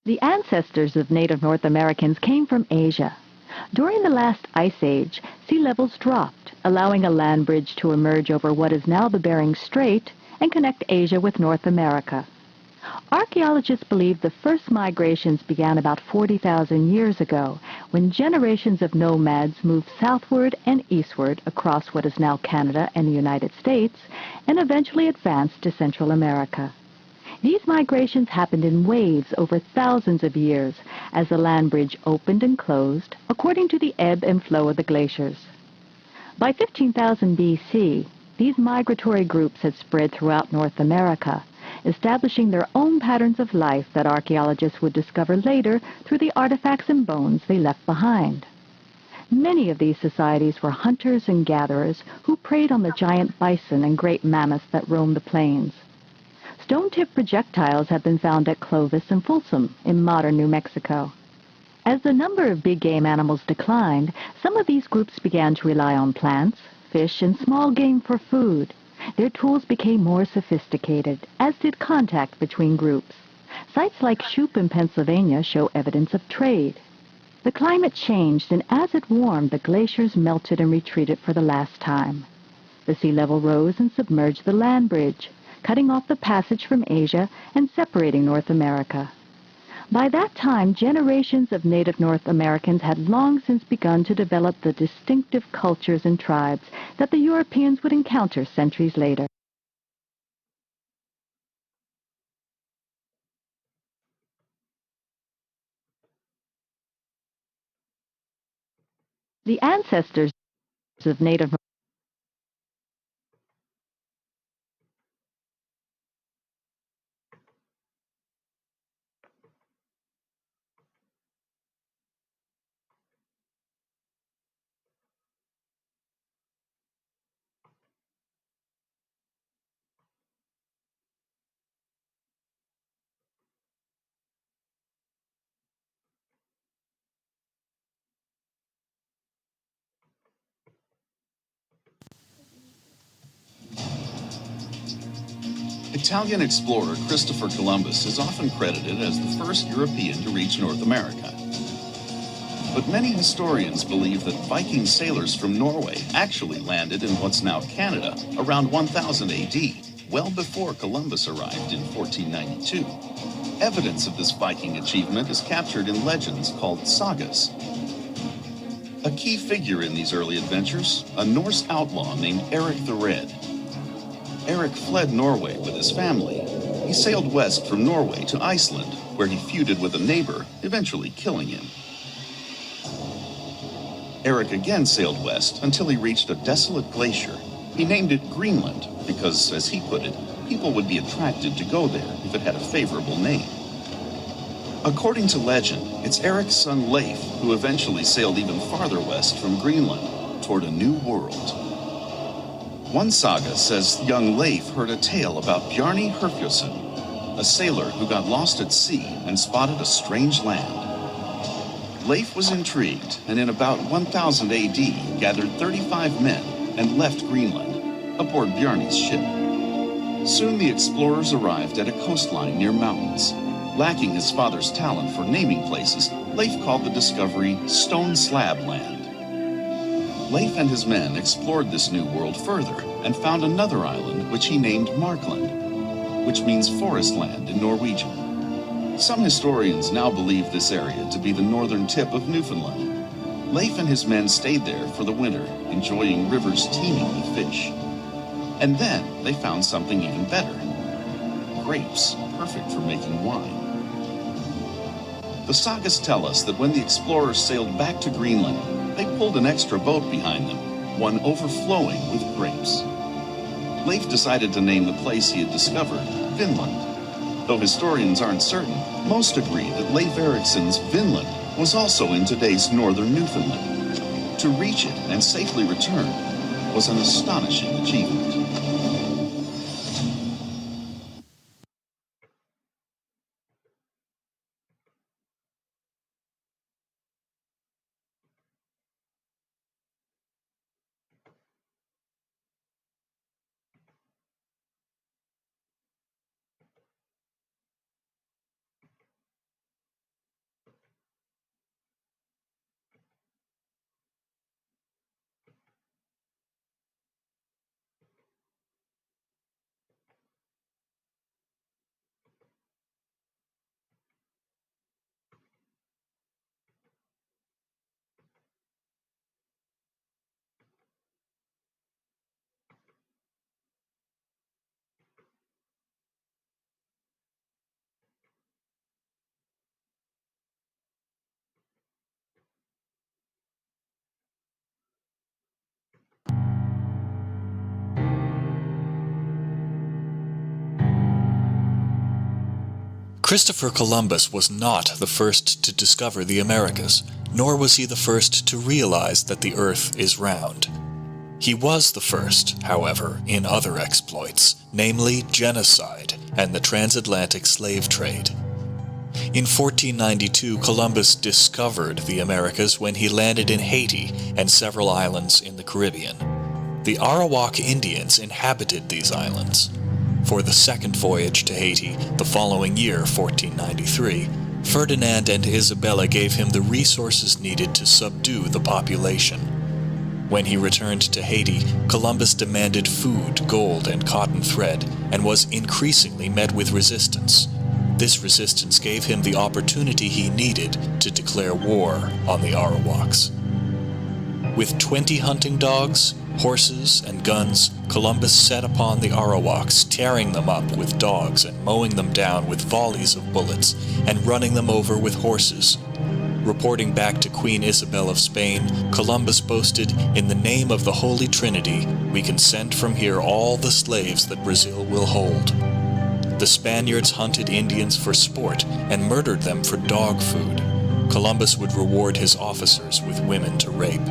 The ancestors of native North Americans came from Asia. During the last ice age, sea levels dropped, allowing a land bridge to emerge over what is now the Bering Strait and connect Asia with North America. Archaeologists believe the first migrations began about 40,000 years ago, when generations of nomads moved southward and eastward across what is now Canada and the United States, and eventually advanced to Central America. These migrations happened in waves over thousands of years as the land bridge opened and closed according to the ebb and flow of the glaciers. By 15,000 BC, these migratory groups had spread throughout North America, establishing their own patterns of life that archaeologists would discover later through the artifacts and bones they left behind. Many of these societies were hunters and gatherers who preyed on the giant bison and great mammoths that roamed the plains. Stone-tipped projectiles have been found at Clovis and Folsom in modern New Mexico. As the number of big game animals declined, some of these groups began to rely on plants, fish, and small game for food. Their tools became more sophisticated, as did contact between groups. Sites like Shoup in Pennsylvania show evidence of trade. The climate changed, and as it warmed, the glaciers melted and retreated for the last time. The sea level rose and submerged the land bridge, cutting off the passage from Asia and separating North America. By that time, generations of native North Americans had long since begun to develop the distinctive cultures and tribes that the Europeans would encounter centuries later. The ancestors of native Italian explorer Christopher Columbus is often credited as the first European to reach North America. But many historians believe that Viking sailors from Norway actually landed in what's now Canada around 1000 AD, well before Columbus arrived in 1492. Evidence of this Viking achievement is captured in legends called sagas. A key figure in these early adventures, a Norse outlaw named Eric the Red. Eric fled Norway with his family. He sailed west from Norway to Iceland, where he feuded with a neighbor, eventually killing him. Eric again sailed west until he reached a desolate glacier. He named it Greenland because, as he put it, people would be attracted to go there if it had a favorable name. According to legend, it's Eric's son Leif who eventually sailed even farther west from Greenland toward a new world. One saga says young Leif heard a tale about Bjarni Herfjolfsson, a sailor who got lost at sea and spotted a strange land. Leif was intrigued and in about 1000 AD gathered 35 men and left Greenland aboard Bjarni's ship. Soon the explorers arrived at a coastline near mountains. Lacking his father's talent for naming places, Leif called the discovery Stone Slab Land. Leif and his men explored this new world further and found another island which he named Markland, which means forest land in Norwegian. Some historians now believe this area to be the northern tip of Newfoundland. Leif and his men stayed there for the winter, enjoying rivers teeming with fish. And then they found something even better. Grapes, perfect for making wine. The sagas tell us that when the explorers sailed back to Greenland, they pulled an extra boat behind them, one overflowing with grapes. Leif decided to name the place he had discovered Vinland. Though historians aren't certain, most agree that Leif Erikson's Vinland was also in today's northern Newfoundland. To reach it and safely return was an astonishing achievement. Christopher Columbus was not the first to discover the Americas, nor was he the first to realize that the Earth is round. He was the first, however, in other exploits, namely genocide and the transatlantic slave trade. In 1492, Columbus discovered the Americas when he landed in Haiti and several islands in the Caribbean. The Arawak Indians inhabited these islands. For the second voyage to Haiti, the following year, 1493, Ferdinand and Isabella gave him the resources needed to subdue the population. When he returned to Haiti, Columbus demanded food, gold, and cotton thread, and was increasingly met with resistance. This resistance gave him the opportunity he needed to declare war on the Arawaks. With 20 hunting dogs, horses, and guns, Columbus set upon the Arawaks, tearing them up with dogs and mowing them down with volleys of bullets, and running them over with horses. Reporting back to Queen Isabel of Spain, Columbus boasted, "In the name of the Holy Trinity, we can send from here all the slaves that Brazil will hold." The Spaniards hunted Indians for sport and murdered them for dog food. Columbus would reward his officers with women to rape.